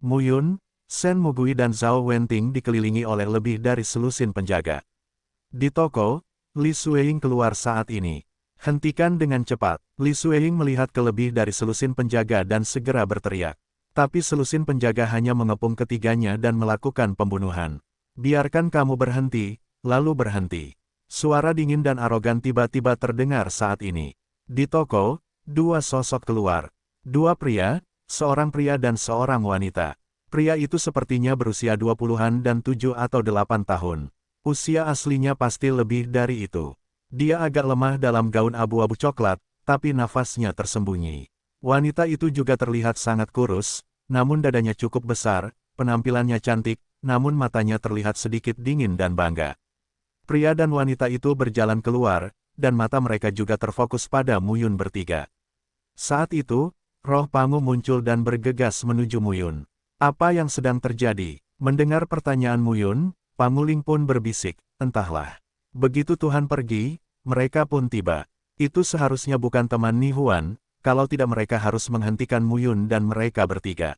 Mu Yun, Shen Mugui dan Zhao Wenting dikelilingi oleh lebih dari selusin penjaga. Di toko, Li Sueying keluar saat ini. Hentikan dengan cepat. Li Sueying melihat ke lebih dari selusin penjaga dan segera berteriak. Tapi selusin penjaga hanya mengepung ketiganya dan melakukan pembunuhan. Biarkan kamu berhenti, lalu berhenti. Suara dingin dan arogan tiba-tiba terdengar saat ini. Di toko, dua sosok keluar. Dua pria, seorang pria dan seorang wanita. Pria itu sepertinya berusia 20-an dan 7 atau 8 tahun. Usia aslinya pasti lebih dari itu. Dia agak lemah dalam gaun abu-abu coklat, tapi nafasnya tersembunyi. Wanita itu juga terlihat sangat kurus, namun dadanya cukup besar, penampilannya cantik, namun matanya terlihat sedikit dingin dan bangga. Pria dan wanita itu berjalan keluar, dan mata mereka juga terfokus pada Mu Yun bertiga. Saat itu, roh Pangu muncul dan bergegas menuju Mu Yun. Apa yang sedang terjadi? Mendengar pertanyaan Mu Yun, Pangu Ling pun berbisik, entahlah. Begitu Tuhan pergi, mereka pun tiba. Itu seharusnya bukan teman Ni Huan, kalau tidak mereka harus menghentikan Mu Yun dan mereka bertiga.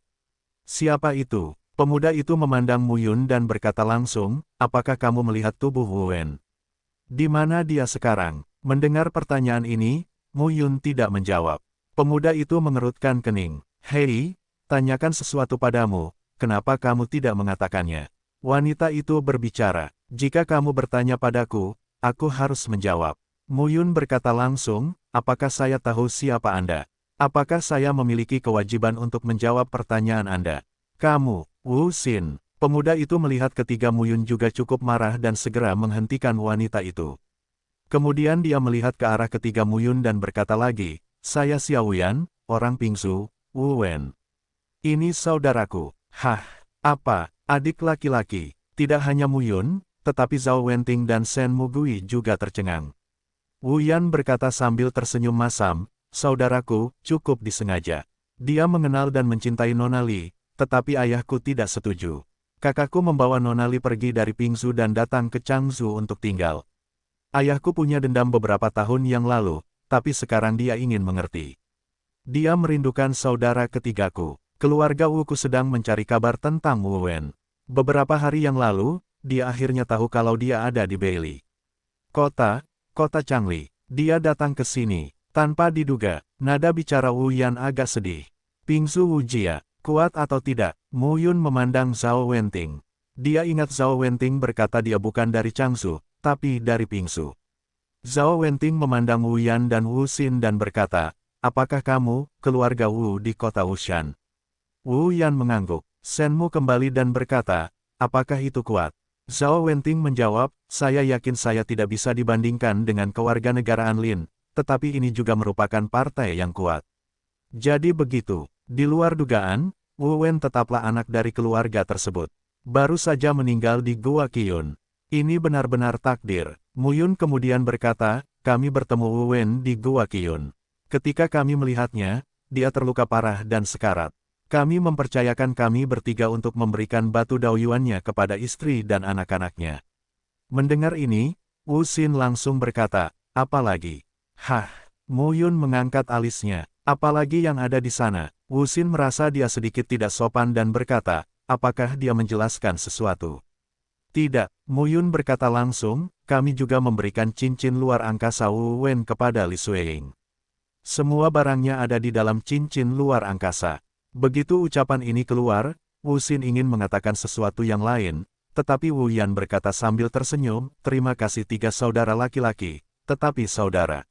Siapa itu? Pemuda itu memandang Mu Yun dan berkata langsung, apakah kamu melihat tubuh Wu Wen? Di mana dia sekarang? Mendengar pertanyaan ini, Mu Yun tidak menjawab. Pemuda itu mengerutkan kening. Hei, tanyakan sesuatu padamu, kenapa kamu tidak mengatakannya? Wanita itu berbicara, jika kamu bertanya padaku, aku harus menjawab. Mu Yun berkata langsung, apakah saya tahu siapa Anda? Apakah saya memiliki kewajiban untuk menjawab pertanyaan Anda? Kamu, Wu Xin. Pemuda itu melihat ketiga Mu Yun juga cukup marah dan segera menghentikan wanita itu. Kemudian dia melihat ke arah ketiga Mu Yun dan berkata lagi, saya Xiao Yan, orang Pingsu, Wu Wen. Ini saudaraku. Hah, apa, adik laki-laki? Tidak hanya Mu Yun, tetapi Zhao Wenting dan Shen Mugui juga tercengang. Wu Yan berkata sambil tersenyum masam, saudaraku, cukup disengaja. Dia mengenal dan mencintai Nona Li, tetapi ayahku tidak setuju. Kakakku membawa Nona Li pergi dari Pingzu dan datang ke Changzhou untuk tinggal. Ayahku punya dendam beberapa tahun yang lalu, tapi sekarang dia ingin mengerti. Dia merindukan saudara ketigaku. Keluarga Wuku sedang mencari kabar tentang Wu Wen. Beberapa hari yang lalu, dia akhirnya tahu kalau dia ada di Beili. Kota Changli. Dia datang ke sini. Tanpa diduga, nada bicara Wu Yan agak sedih. Pingzu Wu Jia, kuat atau tidak? Mu Yun memandang Zhao Wenting. Dia ingat Zhao Wenting berkata dia bukan dari Changzhou, tapi dari Pingzu. Zhao Wenting memandang Wu Yan dan Wu Xin dan berkata, apakah kamu, keluarga Wu di kota Wushan? Wu Yan mengangguk. Shenmu kembali dan berkata, apakah itu kuat? Zhao Wenting menjawab, saya yakin saya tidak bisa dibandingkan dengan kewarganegaraan Lin, tetapi ini juga merupakan partai yang kuat. Jadi begitu, di luar dugaan, Wu Wen tetaplah anak dari keluarga tersebut. Baru saja meninggal di Gua Qiyun. Ini benar-benar takdir. Mu Yun kemudian berkata, kami bertemu Wu Wen di Gua Qiyun. Ketika kami melihatnya, dia terluka parah dan sekarat. Kami mempercayakan kami bertiga untuk memberikan batu daoyuannya kepada istri dan anak-anaknya. Mendengar ini, Wu Xin langsung berkata, apalagi? Hah, Mu Yun mengangkat alisnya. Apalagi yang ada di sana? Wu Xin merasa dia sedikit tidak sopan dan berkata, apakah dia menjelaskan sesuatu? Tidak, Mu Yun berkata langsung, kami juga memberikan cincin luar angkasa Wu Wen kepada Li Sueying. Semua barangnya ada di dalam cincin luar angkasa. Begitu ucapan ini keluar, Wu Xin ingin mengatakan sesuatu yang lain, tetapi Wu Yan berkata sambil tersenyum, terima kasih tiga saudara laki-laki, tetapi saudara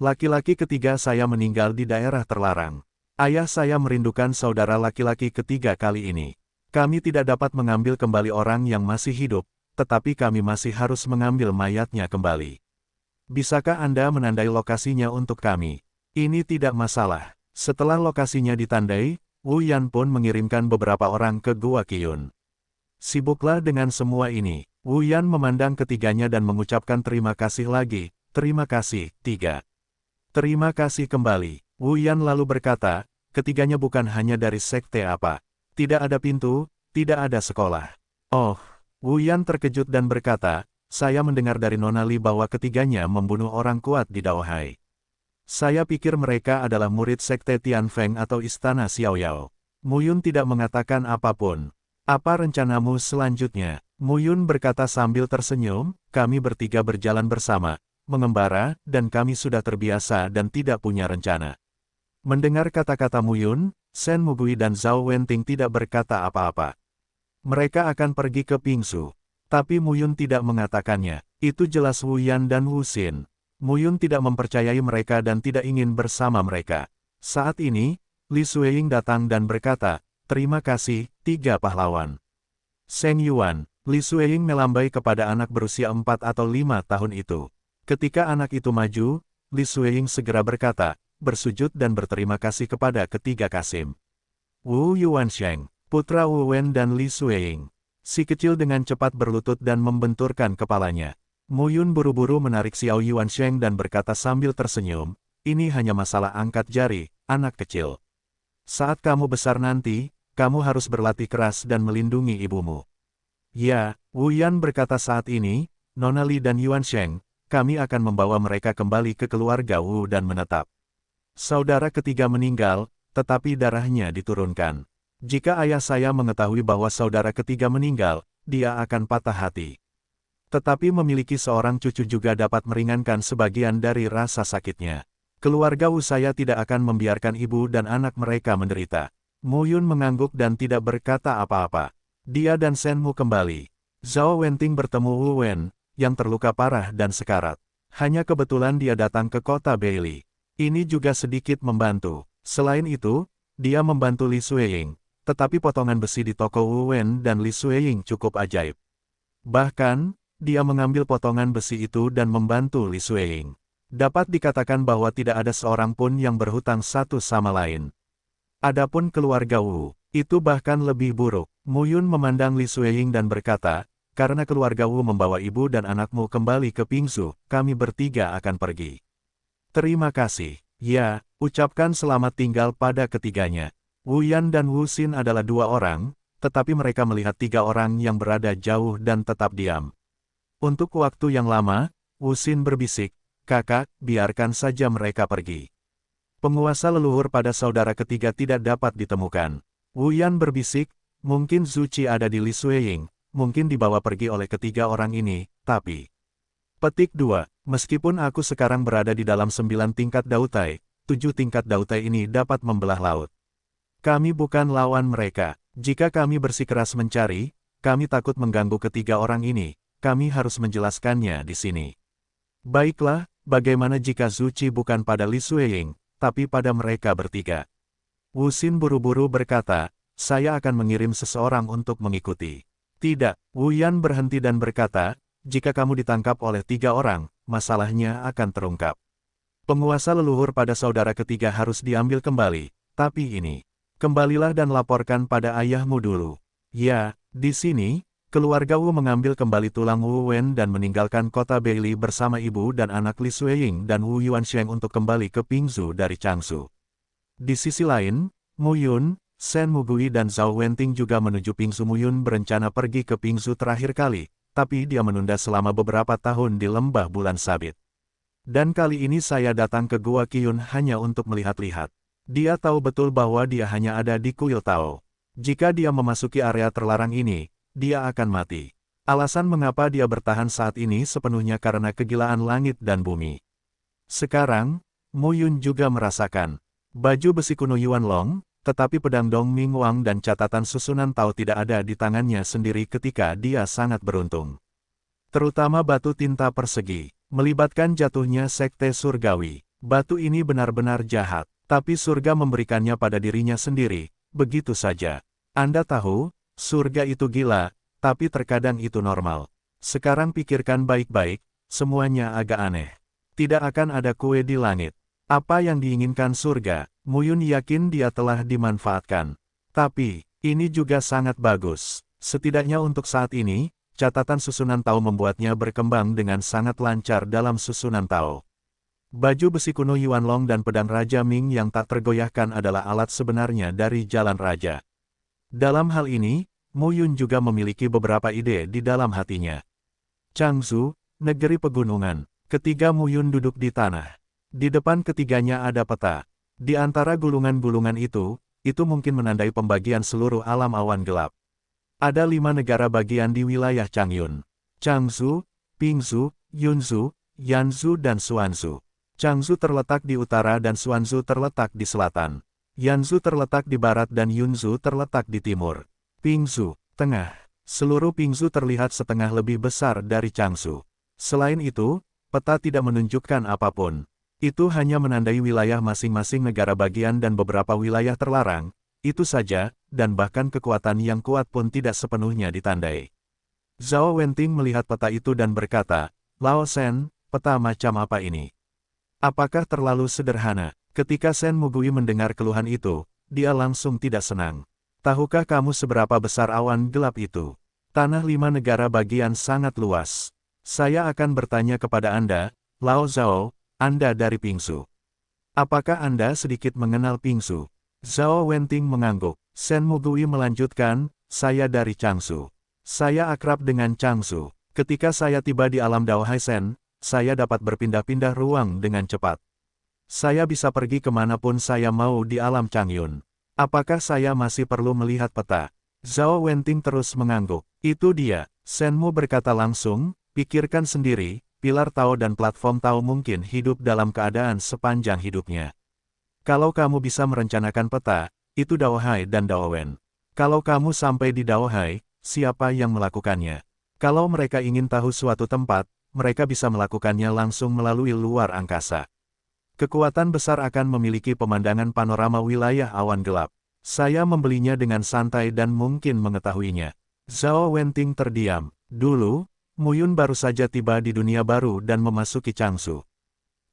laki-laki ketiga saya meninggal di daerah terlarang. Ayah saya merindukan saudara laki-laki ketiga kali ini. Kami tidak dapat mengambil kembali orang yang masih hidup, tetapi kami masih harus mengambil mayatnya kembali. Bisakah Anda menandai lokasinya untuk kami? Ini tidak masalah. Setelah lokasinya ditandai, Wu Yan pun mengirimkan beberapa orang ke Gua Qiyun. Sibuklah dengan semua ini. Wu Yan memandang ketiganya dan mengucapkan terima kasih lagi, terima kasih, tiga. Terima kasih kembali. Wu Yan lalu berkata, ketiganya bukan hanya dari sekte apa. Tidak ada pintu, tidak ada sekolah. Oh, Wu Yan terkejut dan berkata, saya mendengar dari Nona Li bahwa ketiganya membunuh orang kuat di Daohai. Saya pikir mereka adalah murid sekte Tianfeng atau istana Xiaoyao. Mu Yun tidak mengatakan apapun. Apa rencanamu selanjutnya? Mu Yun berkata sambil tersenyum, kami bertiga berjalan bersama, mengembara, dan kami sudah terbiasa dan tidak punya rencana. Mendengar kata-kata Mu Yun, Shen Mugui dan Zhao Wenting tidak berkata apa-apa. Mereka akan pergi ke Pingsu. Tapi Mu Yun tidak mengatakannya. Itu jelas Wu Yan dan Wu Xin. Mu Yun tidak mempercayai mereka dan tidak ingin bersama mereka. Saat ini, Li Sueying datang dan berkata, terima kasih, 3 pahlawan. Seng Yuan, Li Sueying melambai kepada anak berusia 4 atau 5 tahun itu. Ketika anak itu maju, Li Sueying segera berkata, bersujud dan berterima kasih kepada ketiga Kasim. Wu Yuansheng, putra Wu Wen dan Li Sueying. Si kecil dengan cepat berlutut dan membenturkan kepalanya. Mu Yun buru-buru menarik Xiao Yuansheng dan berkata sambil tersenyum, ini hanya masalah angkat jari, anak kecil. Saat kamu besar nanti, kamu harus berlatih keras dan melindungi ibumu. Ya, Wu Yan berkata saat ini, Nona Li dan Yuansheng, kami akan membawa mereka kembali ke keluarga Wu dan menetap. Saudara ketiga meninggal, tetapi darahnya diturunkan. Jika ayah saya mengetahui bahwa saudara ketiga meninggal, dia akan patah hati. Tetapi memiliki seorang cucu juga dapat meringankan sebagian dari rasa sakitnya. Keluarga Wu saya tidak akan membiarkan ibu dan anak mereka menderita. Mu Yun mengangguk dan tidak berkata apa-apa. Dia dan Shen Mu kembali. Zhao Wenting bertemu Wu Wen, yang terluka parah dan sekarat. Hanya kebetulan dia datang ke kota Beili. Ini juga sedikit membantu. Selain itu, dia membantu Li Sueying. Tetapi potongan besi di toko Wu Wen dan Li Sueying cukup ajaib. Bahkan, dia mengambil potongan besi itu dan membantu Li Sueying. Dapat dikatakan bahwa tidak ada seorang pun yang berhutang satu sama lain. Adapun keluarga Wu, itu bahkan lebih buruk. Mu Yun memandang Li Sueying dan berkata, karena keluarga Wu membawa ibu dan anakmu kembali ke Pingsu, kami bertiga akan pergi. Terima kasih. Ya, ucapkan selamat tinggal pada ketiganya. Wu Yan dan Wu Xin adalah 2 orang, tetapi mereka melihat 3 orang yang berada jauh dan tetap diam. Untuk waktu yang lama, Wu Xin berbisik, kakak, biarkan saja mereka pergi. Penguasa leluhur pada saudara ketiga tidak dapat ditemukan. Wu Yan berbisik, mungkin Zuci ada di Li Sueying, mungkin dibawa pergi oleh ketiga orang ini, tapi... Petik 2, meskipun aku sekarang berada di dalam 9 tingkat dautai, 7 tingkat dautai ini dapat membelah laut. Kami bukan lawan mereka. Jika kami bersikeras mencari, kami takut mengganggu ketiga orang ini. Kami harus menjelaskannya di sini. Baiklah, bagaimana jika Zuci bukan pada Li Sueying, tapi pada mereka bertiga? Wu Xin buru-buru berkata, saya akan mengirim seseorang untuk mengikuti. Tidak, Wu Yan berhenti dan berkata, jika kamu ditangkap oleh 3 orang, masalahnya akan terungkap. Penguasa leluhur pada saudara ketiga harus diambil kembali, tapi ini... Kembalilah dan laporkan pada ayahmu dulu. Ya, di sini, keluarga Wu mengambil kembali tulang Wu Wen dan meninggalkan kota Beili bersama ibu dan anak Li Sueying dan Wu Yuansheng untuk kembali ke Pingsu dari Changsu. Di sisi lain, Mu Yun, Shen Mugui dan Zhao Wenting juga menuju Pingsu. Mu Yun berencana pergi ke Pingsu terakhir kali, tapi dia menunda selama beberapa tahun di lembah bulan sabit. Dan kali ini saya datang ke Gua Qiyun hanya untuk melihat-lihat. Dia tahu betul bahwa dia hanya ada di Kuil Tao. Jika dia memasuki area terlarang ini, dia akan mati. Alasan mengapa dia bertahan saat ini sepenuhnya karena kegilaan langit dan bumi. Sekarang, Mu Yun juga merasakan. Baju besi kuno Yuan Long, tetapi pedang Dong Ming Wang dan catatan susunan Tao tidak ada di tangannya sendiri ketika dia sangat beruntung. Terutama batu tinta persegi, melibatkan jatuhnya sekte surgawi. Batu ini benar-benar jahat. Tapi surga memberikannya pada dirinya sendiri, begitu saja. Anda tahu, surga itu gila, tapi terkadang itu normal. Sekarang pikirkan baik-baik, semuanya agak aneh. Tidak akan ada kue di langit. Apa yang diinginkan surga, Mu Yun yakin dia telah dimanfaatkan. Tapi, ini juga sangat bagus. Setidaknya untuk saat ini, catatan susunan Tao membuatnya berkembang dengan sangat lancar dalam susunan Tao. Baju besi kuno Yuan Long dan pedang Raja Ming yang tak tergoyahkan adalah alat sebenarnya dari Jalan Raja. Dalam hal ini, Mu Yun juga memiliki beberapa ide di dalam hatinya. Changsu, negeri pegunungan. Ketiga Mu Yun duduk di tanah. Di depan ketiganya ada peta. Di antara gulungan-gulungan itu, itu mungkin menandai pembagian seluruh alam awan gelap. Ada 5 negara bagian di wilayah Changyun. Changzhou, Pingzhou, Yunzhou, Yanzhou dan Suanzhou. Changzhou terletak di utara dan Suanzhou terletak di selatan. Yanzhou terletak di barat dan Yunzhou terletak di timur. Pingzhou, tengah. Seluruh Pingzhou terlihat setengah lebih besar dari Changzhou. Selain itu, peta tidak menunjukkan apapun. Itu hanya menandai wilayah masing-masing negara bagian dan beberapa wilayah terlarang, itu saja, dan bahkan kekuatan yang kuat pun tidak sepenuhnya ditandai. Zhao Wenting melihat peta itu dan berkata, "Lao Shen, peta macam apa ini? Apakah terlalu sederhana?" Ketika Shen Mugui mendengar keluhan itu, dia langsung tidak senang. "Tahukah kamu seberapa besar awan gelap itu? Tanah 5 negara bagian sangat luas. Saya akan bertanya kepada Anda, Lao Zhao, Anda dari Pingzhou. Apakah Anda sedikit mengenal Pingzhou?" Zhao Wenting mengangguk. Shen Mugui melanjutkan, "Saya dari Changzhou. Saya akrab dengan Changzhou. Ketika saya tiba di alam Dao Haisen, saya dapat berpindah-pindah ruang dengan cepat. Saya bisa pergi kemanapun saya mau di alam Changyun. Apakah saya masih perlu melihat peta?" Zhao Wenting terus mengangguk. "Itu dia," Shenmu berkata langsung, "pikirkan sendiri, pilar Tao dan platform Tao mungkin hidup dalam keadaan sepanjang hidupnya. Kalau kamu bisa merencanakan peta, itu Dao Hai dan Dao Wen. Kalau kamu sampai di Dao Hai, siapa yang melakukannya? Kalau mereka ingin tahu suatu tempat, mereka bisa melakukannya langsung melalui luar angkasa. Kekuatan besar akan memiliki pemandangan panorama wilayah awan gelap. Saya membelinya dengan santai dan mungkin mengetahuinya." Zhao Wenting terdiam. Dulu, Muyun baru saja tiba di dunia baru dan memasuki Changzhou.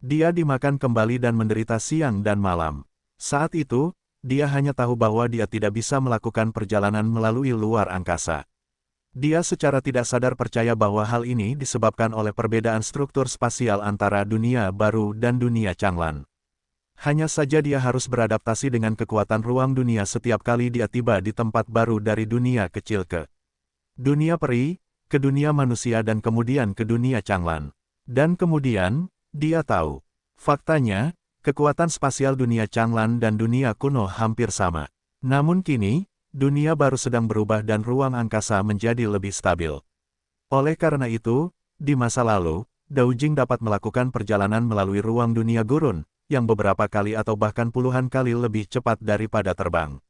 Dia dimakan kembali dan menderita siang dan malam. Saat itu, dia hanya tahu bahwa dia tidak bisa melakukan perjalanan melalui luar angkasa. Dia secara tidak sadar percaya bahwa hal ini disebabkan oleh perbedaan struktur spasial antara dunia baru dan dunia Changlan. Hanya saja dia harus beradaptasi dengan kekuatan ruang dunia setiap kali dia tiba di tempat baru dari dunia kecil ke dunia peri, ke dunia manusia dan kemudian ke dunia Changlan. Dan kemudian, dia tahu. Faktanya, kekuatan spasial dunia Changlan dan dunia kuno hampir sama. Namun kini, dunia baru sedang berubah dan ruang angkasa menjadi lebih stabil. Oleh karena itu, di masa lalu, Dao Jing dapat melakukan perjalanan melalui ruang dunia gurun, yang beberapa kali atau bahkan puluhan kali lebih cepat daripada terbang.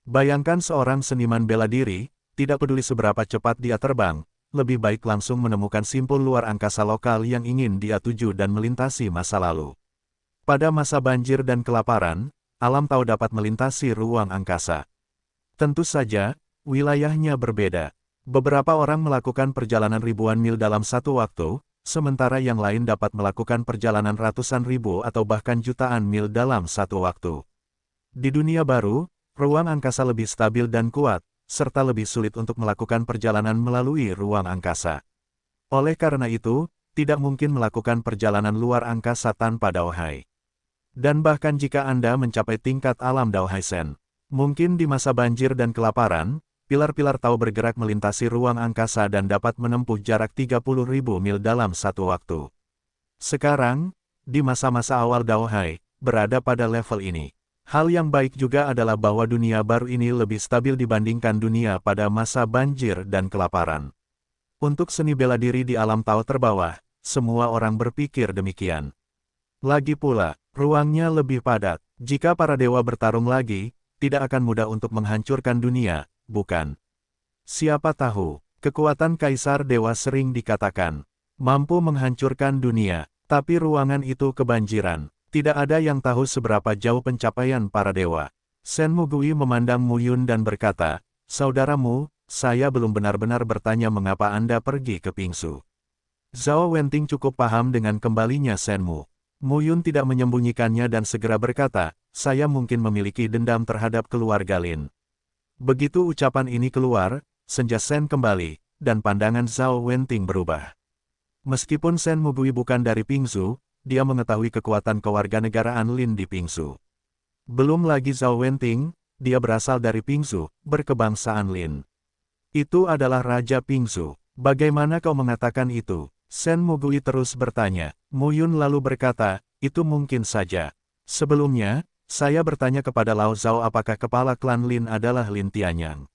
Bayangkan seorang seniman bela diri, tidak peduli seberapa cepat dia terbang, lebih baik langsung menemukan simpul luar angkasa lokal yang ingin dia tuju dan melintasi masa lalu. Pada masa banjir dan kelaparan, alam Tao dapat melintasi ruang angkasa. Tentu saja, wilayahnya berbeda. Beberapa orang melakukan perjalanan ribuan mil dalam satu waktu, sementara yang lain dapat melakukan perjalanan ratusan ribu atau bahkan jutaan mil dalam satu waktu. Di dunia baru, ruang angkasa lebih stabil dan kuat, serta lebih sulit untuk melakukan perjalanan melalui ruang angkasa. Oleh karena itu, tidak mungkin melakukan perjalanan luar angkasa tanpa Dao Hai. Dan bahkan jika Anda mencapai tingkat alam Dao Haisen, mungkin di masa banjir dan kelaparan, pilar-pilar Tao bergerak melintasi ruang angkasa dan dapat menempuh jarak 30.000 mil dalam satu waktu. Sekarang, di masa-masa awal Dao Hai, berada pada level ini. Hal yang baik juga adalah bahwa dunia baru ini lebih stabil dibandingkan dunia pada masa banjir dan kelaparan. Untuk seni bela diri di alam Tao terbawah, semua orang berpikir demikian. Lagi pula, ruangnya lebih padat. Jika para dewa bertarung lagi, tidak akan mudah untuk menghancurkan dunia, bukan? Siapa tahu, kekuatan Kaisar Dewa sering dikatakan mampu menghancurkan dunia, tapi ruangan itu kebanjiran. Tidak ada yang tahu seberapa jauh pencapaian para dewa. Shen Mugui memandang Muyun dan berkata, "Saudaramu, saya belum benar-benar bertanya mengapa Anda pergi ke Pingzhou." Zhao Wenting cukup paham dengan kembalinya Shenmu. Muyun tidak menyembunyikannya dan segera berkata, "Saya mungkin memiliki dendam terhadap keluarga Lin." Begitu ucapan ini keluar, senja Shen kembali, dan pandangan Zhao Wenting berubah. Meskipun Shen Mugui bukan dari Pingzhou, dia mengetahui kekuatan kewarganegaraan Lin di Pingzhou. Belum lagi Zhao Wenting, dia berasal dari Pingzhou, berkebangsaan Lin. Itu adalah Raja Pingzhou. Bagaimana kau mengatakan itu? Shen Mugui terus bertanya. Muyun lalu berkata, itu mungkin saja. Sebelumnya, Saya bertanya kepada Lao Zhao apakah kepala klan Lin adalah Lin Tianyang.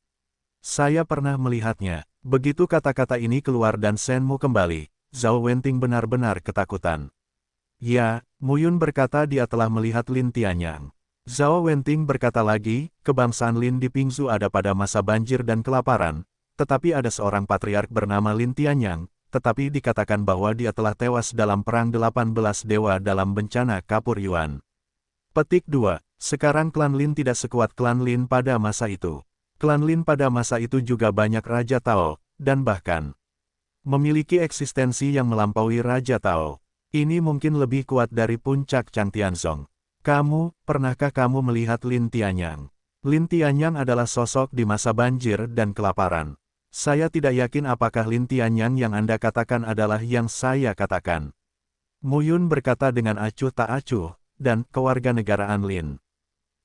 Saya pernah melihatnya. Begitu kata-kata ini keluar dan Shenmu kembali, Zhao Wenting benar-benar ketakutan. Ya, Muyun berkata dia telah melihat Lin Tianyang. Zhao Wenting berkata lagi, kebangsaan Lin di Pingzu ada pada masa banjir dan kelaparan, tetapi ada seorang patriark bernama Lin Tianyang, tetapi dikatakan bahwa dia telah tewas dalam perang 18 dewa dalam bencana Kapur Yuan. Petik 2. Sekarang klan Lin tidak sekuat klan Lin pada masa itu. Klan Lin pada masa itu juga banyak Raja Tao, dan bahkan memiliki eksistensi yang melampaui Raja Tao. Ini mungkin lebih kuat dari puncak Changtianzong. Pernahkah kamu melihat Lin Tianyang? Lin Tianyang adalah sosok di masa banjir dan kelaparan. Saya tidak yakin apakah Lin Tianyang yang Anda katakan adalah yang saya katakan. Muyun berkata dengan acuh tak acuh, dan kewarganegaraan Lin.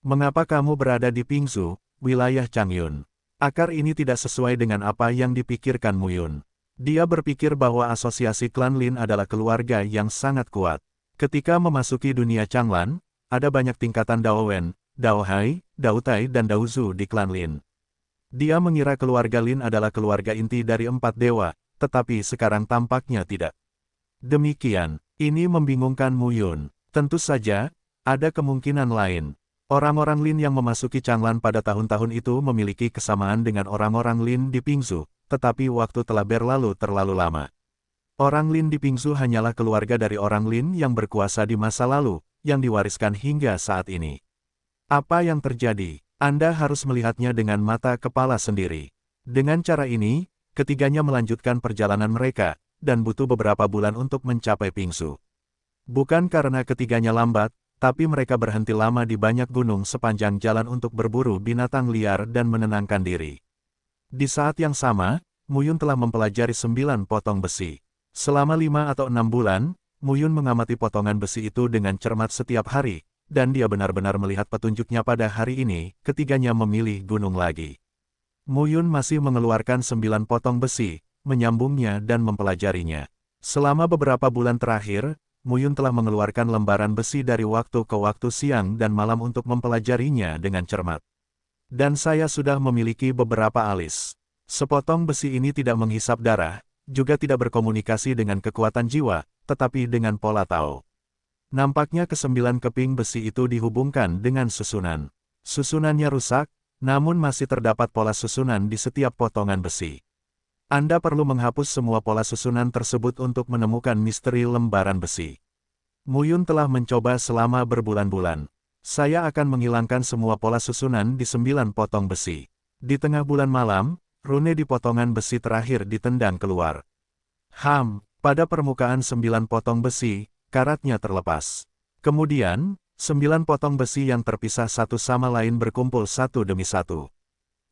Mengapa kamu berada di Pingzu, wilayah Changyun? Akar ini tidak sesuai dengan apa yang dipikirkan Muyun. Dia berpikir bahwa asosiasi klan Lin adalah keluarga yang sangat kuat. Ketika memasuki dunia Changlan, ada banyak tingkatan Dao Wen, Dao Hai, Dao Tai dan Dao Zu di klan Lin. Dia mengira keluarga Lin adalah keluarga inti dari 4 dewa, tetapi sekarang tampaknya tidak. Demikian, ini membingungkan Muyun. Tentu saja, ada kemungkinan lain. Orang-orang Lin yang memasuki Changlan pada tahun-tahun itu memiliki kesamaan dengan orang-orang Lin di Pingzu, tetapi waktu telah berlalu terlalu lama. Orang Lin di Pingzu hanyalah keluarga dari orang Lin yang berkuasa di masa lalu, yang diwariskan hingga saat ini. Apa yang terjadi? Anda harus melihatnya dengan mata kepala sendiri. Dengan cara ini, ketiganya melanjutkan perjalanan mereka, dan butuh beberapa bulan untuk mencapai Pingzu. Bukan karena ketiganya lambat, tapi mereka berhenti lama di banyak gunung sepanjang jalan untuk berburu binatang liar dan menenangkan diri. Di saat yang sama, Muyun telah mempelajari 9 potong besi. Selama 5 atau 6 bulan, Muyun mengamati potongan besi itu dengan cermat setiap hari, dan dia benar-benar melihat petunjuknya pada hari ini, ketiganya memilih gunung lagi. Muyun masih mengeluarkan 9 potong besi, menyambungnya dan mempelajarinya. Selama beberapa bulan terakhir, Muyun telah mengeluarkan lembaran besi dari waktu ke waktu siang dan malam untuk mempelajarinya dengan cermat. Dan saya sudah memiliki beberapa alis. Sepotong besi ini tidak menghisap darah, juga tidak berkomunikasi dengan kekuatan jiwa, tetapi dengan pola Tao. Nampaknya ke-9 keping besi itu dihubungkan dengan susunan. Susunannya rusak, namun masih terdapat pola susunan di setiap potongan besi. Anda perlu menghapus semua pola susunan tersebut untuk menemukan misteri lembaran besi. Muyun telah mencoba selama berbulan-bulan. Saya akan menghilangkan semua pola susunan di 9 potong besi. Di tengah bulan malam, rune di potongan besi terakhir ditendang keluar. Pada permukaan 9 potong besi, karatnya terlepas. Kemudian, 9 potong besi yang terpisah satu sama lain berkumpul satu demi satu.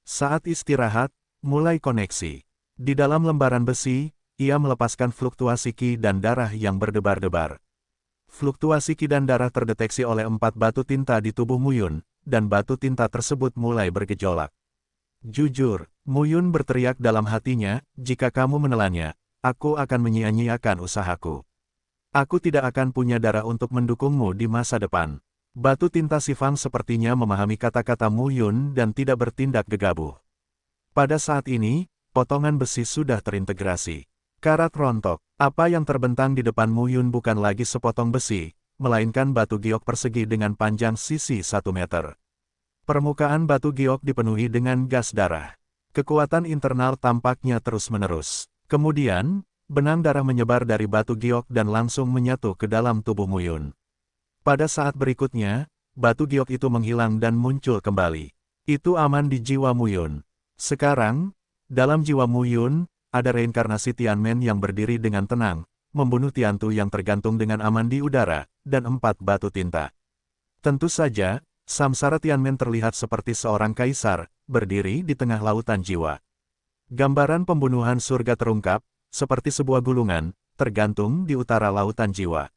Saat istirahat, mulai koneksi. Di dalam lembaran besi, ia melepaskan fluktuasi ki dan darah yang berdebar-debar. Fluktuasi ki dan darah terdeteksi oleh 4 batu tinta di tubuh Muyun, dan batu tinta tersebut mulai bergejolak. Jujur, Muyun berteriak dalam hatinya, jika kamu menelannya, aku akan menyia-nyiakan usahaku. Aku tidak akan punya darah untuk mendukungmu di masa depan. Batu tinta Sifang sepertinya memahami kata-kata Muyun dan tidak bertindak gegabah. Pada saat ini, potongan besi sudah terintegrasi. Karat rontok. Apa yang terbentang di depan Muyun bukan lagi sepotong besi, melainkan batu giok persegi dengan panjang sisi 1 meter. Permukaan batu giok dipenuhi dengan gas darah. Kekuatan internal tampaknya terus-menerus. Kemudian, benang darah menyebar dari batu giok dan langsung menyatu ke dalam tubuh Muyun. Pada saat berikutnya, batu giok itu menghilang dan muncul kembali. Itu aman di jiwa Muyun. Sekarang, dalam jiwa Muyun, ada reinkarnasi Tianmen yang berdiri dengan tenang, membunuh Tiantu yang tergantung dengan aman di udara, dan 4 batu tinta. Tentu saja, samsara Tianmen terlihat seperti seorang kaisar, berdiri di tengah lautan jiwa. Gambaran pembunuhan surga terungkap, seperti sebuah gulungan, tergantung di utara lautan jiwa.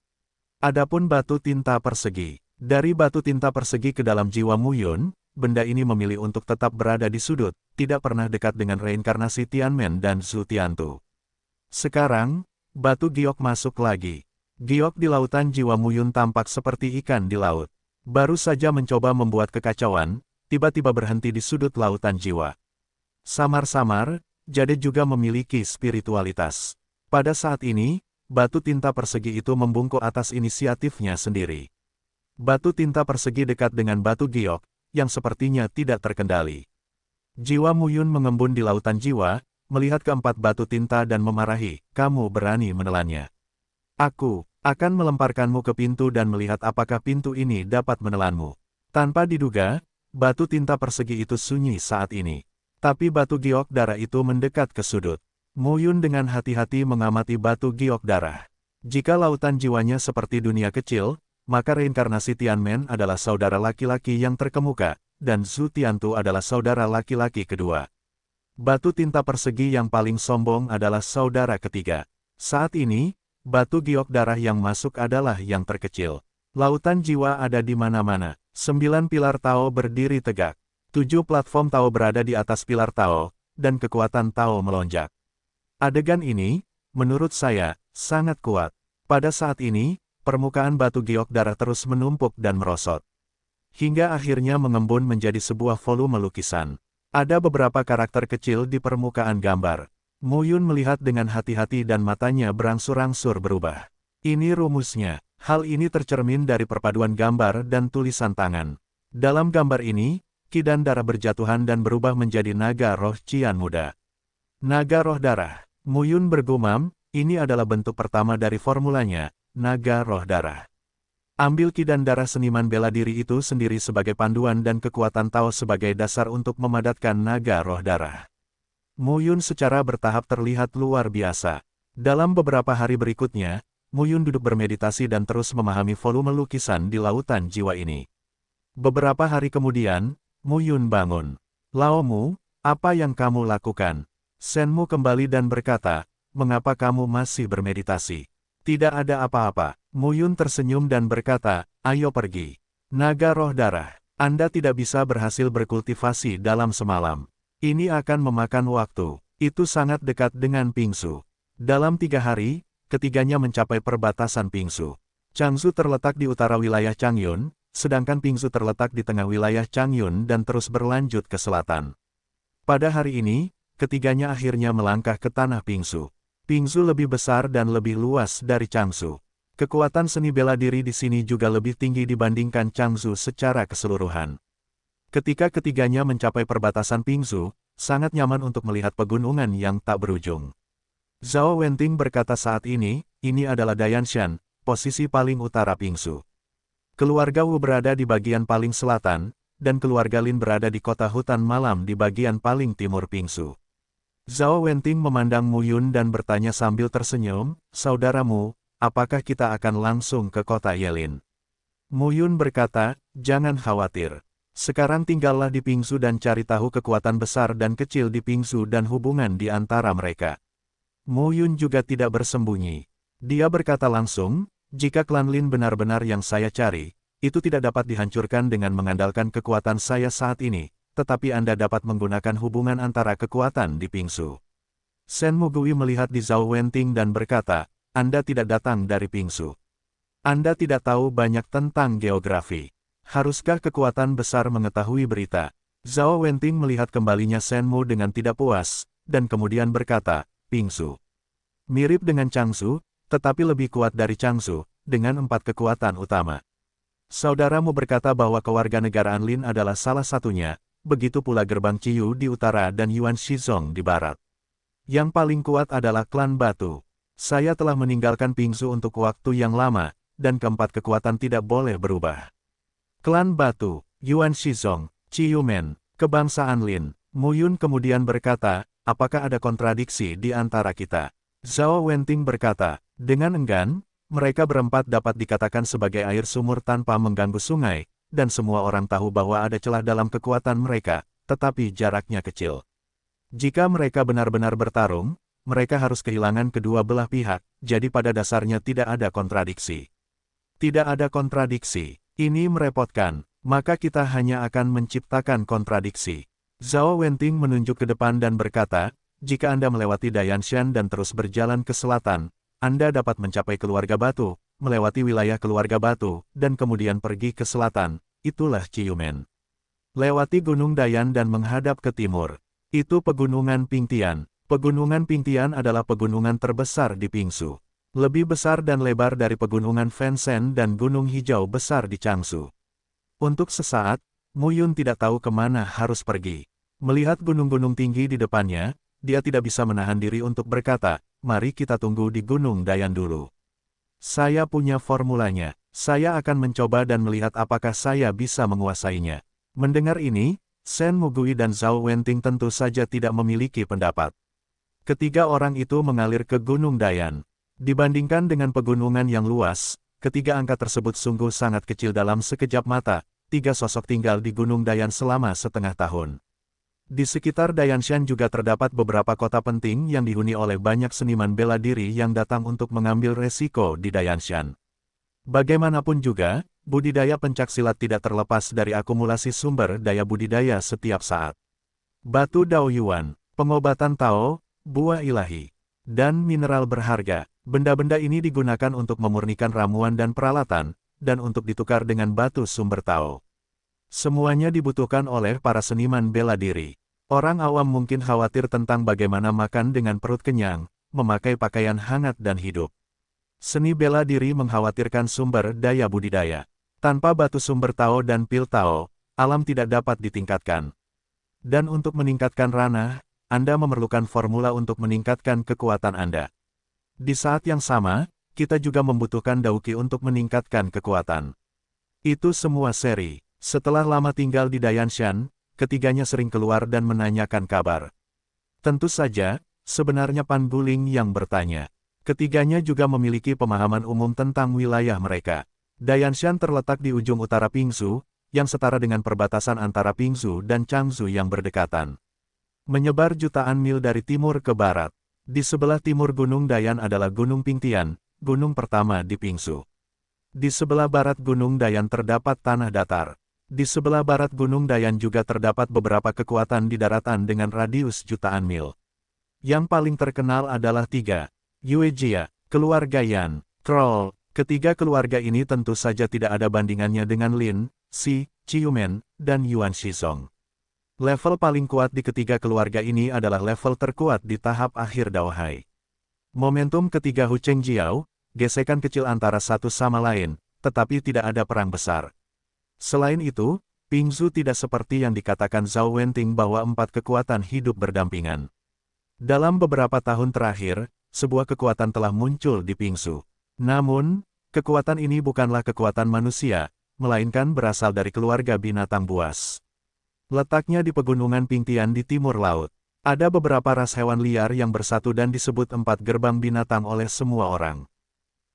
Adapun batu tinta persegi. Dari batu tinta persegi ke dalam jiwa Muyun, benda ini memilih untuk tetap berada di sudut, tidak pernah dekat dengan reinkarnasi Tianmen dan Zhu Tiantu. Sekarang, batu giok masuk lagi. Giok di lautan jiwa Muyun tampak seperti ikan di laut. Baru saja mencoba membuat kekacauan, tiba-tiba berhenti di sudut lautan jiwa. Samar-samar, Jade juga memiliki spiritualitas. Pada saat ini, batu tinta persegi itu membungkuk atas inisiatifnya sendiri. Batu tinta persegi dekat dengan batu giok, yang sepertinya tidak terkendali. Jiwa Muyun mengembun di lautan jiwa, melihat keempat batu tinta dan memarahi, kamu berani menelannya. Aku akan melemparkanmu ke pintu dan melihat apakah pintu ini dapat menelanmu. Tanpa diduga, batu tinta persegi itu sunyi saat ini. Tapi batu giok darah itu mendekat ke sudut. Muyun dengan hati-hati mengamati batu giok darah. Jika lautan jiwanya seperti dunia kecil, maka reinkarnasi Tianmen adalah saudara laki-laki yang terkemuka, dan Zhu Tiantu adalah saudara laki-laki kedua. Batu tinta persegi yang paling sombong adalah saudara ketiga. Saat ini, batu giok darah yang masuk adalah yang terkecil. Lautan jiwa ada di mana-mana. 9 pilar Tao berdiri tegak. 7 platform Tao berada di atas pilar Tao, dan kekuatan Tao melonjak. Adegan ini, menurut saya, sangat kuat. Pada saat ini, permukaan batu giok darah terus menumpuk dan merosot. Hingga akhirnya mengembun menjadi sebuah volume lukisan. Ada beberapa karakter kecil di permukaan gambar. Muyun melihat dengan hati-hati dan matanya berangsur-angsur berubah. Ini rumusnya. Hal ini tercermin dari perpaduan gambar dan tulisan tangan. Dalam gambar ini, Ki dan darah berjatuhan dan berubah menjadi naga roh Cian muda. Naga roh darah. Muyun bergumam, ini adalah bentuk pertama dari formulanya, naga roh darah. Ambil Ki dan darah seniman bela diri itu sendiri sebagai panduan dan kekuatan Tao sebagai dasar untuk memadatkan naga roh darah. Muyun secara bertahap terlihat luar biasa. Dalam beberapa hari berikutnya, Muyun duduk bermeditasi dan terus memahami volume lukisan di lautan jiwa ini. Beberapa hari kemudian, Muyun bangun. Laomu, apa yang kamu lakukan? Senmu kembali dan berkata, mengapa kamu masih bermeditasi? Tidak ada apa-apa. Muyun tersenyum dan berkata, ayo pergi. Naga roh darah, Anda tidak bisa berhasil berkultivasi dalam semalam. Ini akan memakan waktu. Itu sangat dekat dengan Pingsu. Dalam 3 hari, ketiganya mencapai perbatasan Pingsu. Changzhou terletak di utara wilayah Changyun, sedangkan Pingsu terletak di tengah wilayah Changyun dan terus berlanjut ke selatan. Pada hari ini, ketiganya akhirnya melangkah ke tanah Pingsu. Pingsu lebih besar dan lebih luas dari Changzhou. Kekuatan seni bela diri di sini juga lebih tinggi dibandingkan Changzhou secara keseluruhan. Ketika ketiganya mencapai perbatasan Pingsu, sangat nyaman untuk melihat pegunungan yang tak berujung. Zhao Wenting berkata saat ini adalah Dayanshan, posisi paling utara Pingsu. Keluarga Wu berada di bagian paling selatan, dan keluarga Lin berada di kota hutan malam di bagian paling timur Pingsu. Zhao Wenting memandang Muyun dan bertanya sambil tersenyum, saudaramu, apakah kita akan langsung ke kota Yelin? Muyun berkata, jangan khawatir. Sekarang tinggallah di Pingsu dan cari tahu kekuatan besar dan kecil di Pingsu dan hubungan di antara mereka. Muyun juga tidak bersembunyi. Dia berkata langsung, jika klan Lin benar-benar yang saya cari, itu tidak dapat dihancurkan dengan mengandalkan kekuatan saya saat ini, tetapi Anda dapat menggunakan hubungan antara kekuatan di Pingsu. Sen Mugui melihat di Zhao Wenting dan berkata, Anda tidak datang dari Pingsu. Anda tidak tahu banyak tentang geografi. Haruskah kekuatan besar mengetahui berita? Zhao Wenting melihat kembalinya Sen Mu dengan tidak puas, dan kemudian berkata, Pingsu. Mirip dengan Changzhou, tetapi lebih kuat dari Changzhou, dengan 4 kekuatan utama. Saudaramu berkata bahwa kewarganegaraan Lin adalah salah satunya, begitu pula gerbang Ciyu di utara dan Yuan Shizong di barat. Yang paling kuat adalah klan Batu. Saya telah meninggalkan Pingsu untuk waktu yang lama, dan keempat kekuatan tidak boleh berubah. Klan Batu, Yuan Shizong, Ciyu Men, kebangsaan Lin. Muyun kemudian berkata, apakah ada kontradiksi di antara kita? Zhao Wenting berkata, dengan enggan, mereka berempat dapat dikatakan sebagai air sumur tanpa mengganggu sungai, dan semua orang tahu bahwa ada celah dalam kekuatan mereka, tetapi jaraknya kecil. Jika mereka benar-benar bertarung, mereka harus kehilangan kedua belah pihak, jadi pada dasarnya tidak ada kontradiksi. Tidak ada kontradiksi, ini merepotkan, maka kita hanya akan menciptakan kontradiksi. Zhao Wenting menunjuk ke depan dan berkata, jika Anda melewati Dayanshan dan terus berjalan ke selatan, Anda dapat mencapai keluarga Batu, melewati wilayah keluarga batu, dan kemudian pergi ke selatan, itulah Ciyumen. Lewati Gunung Dayan dan menghadap ke timur. Itu Pegunungan Pingtian. Pegunungan Pingtian adalah pegunungan terbesar di Pingsu. Lebih besar dan lebar dari Pegunungan Fansen dan Gunung Hijau besar di Changsu. Untuk sesaat, Mu Yun tidak tahu kemana harus pergi. Melihat gunung-gunung tinggi di depannya, dia tidak bisa menahan diri untuk berkata, mari kita tunggu di Gunung Dayan dulu. Saya punya formulanya. Saya akan mencoba dan melihat apakah saya bisa menguasainya. Mendengar ini, Shen Mugui dan Zhao Wenting tentu saja tidak memiliki pendapat. Ketiga orang itu mengalir ke Gunung Dayan. Dibandingkan dengan pegunungan yang luas, ketiga angka tersebut sungguh sangat kecil dalam sekejap mata. Tiga sosok tinggal di Gunung Dayan selama setengah tahun. Di sekitar Dayanshan juga terdapat beberapa kota penting yang dihuni oleh banyak seniman bela diri yang datang untuk mengambil resiko di Dayanshan. Bagaimanapun juga, budidaya pencaksilat tidak terlepas dari akumulasi sumber daya budidaya setiap saat. Batu Daoyuan, pengobatan Tao, buah ilahi, dan mineral berharga. Benda-benda ini digunakan untuk memurnikan ramuan dan peralatan, dan untuk ditukar dengan batu sumber Tao. Semuanya dibutuhkan oleh para seniman bela diri. Orang awam mungkin khawatir tentang bagaimana makan dengan perut kenyang, memakai pakaian hangat dan hidup. Seni bela diri mengkhawatirkan sumber daya budidaya. Tanpa batu sumber Tao dan pil Tao, alam tidak dapat ditingkatkan. Dan untuk meningkatkan ranah, Anda memerlukan formula untuk meningkatkan kekuatan Anda. Di saat yang sama, kita juga membutuhkan Dauki untuk meningkatkan kekuatan. Itu semua seri. Setelah lama tinggal di Dayanshan, ketiganya sering keluar dan menanyakan kabar. Tentu saja, sebenarnya Pan Guling yang bertanya. Ketiganya juga memiliki pemahaman umum tentang wilayah mereka. Dayanshan terletak di ujung utara Pingsu, yang setara dengan perbatasan antara Pingsu dan Changsu yang berdekatan. Menyebar jutaan mil dari timur ke barat. Di sebelah timur Gunung Dayan adalah Gunung Pingtian, gunung pertama di Pingsu. Di sebelah barat Gunung Dayan terdapat tanah datar. Di sebelah barat Gunung Dayan juga terdapat beberapa kekuatan di daratan dengan radius jutaan mil. Yang paling terkenal adalah tiga. Yuejia, keluarga Yan, Troll. Ketiga keluarga ini tentu saja tidak ada bandingannya dengan Lin, Si, Ciyumen, dan Yuan Shizong. Level paling kuat di ketiga keluarga ini adalah level terkuat di tahap akhir Daohai. Momentum ketiga Hu Cheng Jiao, gesekan kecil antara satu sama lain, tetapi tidak ada perang besar. Selain itu, Pingsu tidak seperti yang dikatakan Zhao Wenting bahwa empat kekuatan hidup berdampingan. Dalam beberapa tahun terakhir, sebuah kekuatan telah muncul di Pingsu. Namun, kekuatan ini bukanlah kekuatan manusia, melainkan berasal dari keluarga binatang buas. Letaknya di Pegunungan Pingtian di timur laut. Ada beberapa ras hewan liar yang bersatu dan disebut empat gerbang binatang oleh semua orang.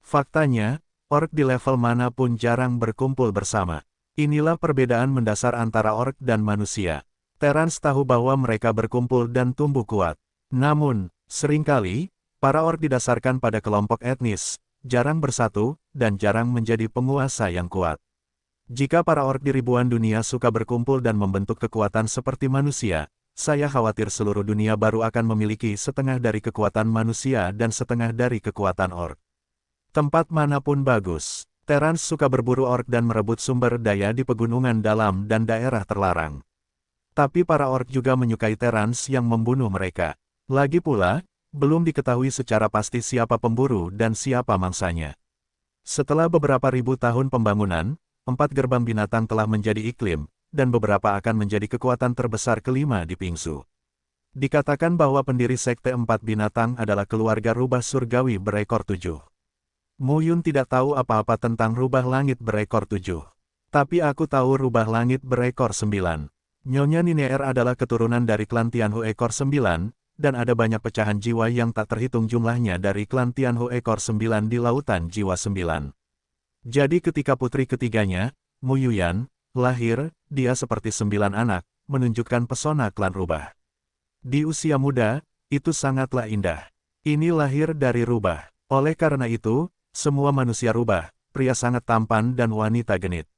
Faktanya, orc di level manapun jarang berkumpul bersama. Inilah perbedaan mendasar antara orc dan manusia. Terans tahu bahwa mereka berkumpul dan tumbuh kuat. Namun, seringkali, para orc didasarkan pada kelompok etnis, jarang bersatu, dan jarang menjadi penguasa yang kuat. Jika para orc di ribuan dunia suka berkumpul dan membentuk kekuatan seperti manusia, saya khawatir seluruh dunia baru akan memiliki setengah dari kekuatan manusia dan setengah dari kekuatan orc. Tempat manapun bagus. Terans suka berburu orc dan merebut sumber daya di pegunungan dalam dan daerah terlarang. Tapi para orc juga menyukai Terans yang membunuh mereka. Lagi pula, belum diketahui secara pasti siapa pemburu dan siapa mangsanya. Setelah beberapa ribu tahun pembangunan, 4 gerbang binatang telah menjadi iklim, dan beberapa akan menjadi kekuatan terbesar kelima di Pingsu. Dikatakan bahwa pendiri Sekte 4 Binatang adalah keluarga rubah surgawi berekor 7. Mu Yun tidak tahu apa-apa tentang rubah langit berekor 7. Tapi aku tahu rubah langit berekor 9. Nyonya Nineer adalah keturunan dari klan Tianhu ekor 9, dan ada banyak pecahan jiwa yang tak terhitung jumlahnya dari klan Tianhu ekor 9 di lautan jiwa 9. Jadi ketika putri ketiganya, Mu Yuyan, lahir, dia seperti 9 anak, menunjukkan pesona klan rubah. Di usia muda, itu sangatlah indah. Ini lahir dari rubah. Oleh karena itu, semua manusia rubah, pria sangat tampan dan wanita genit.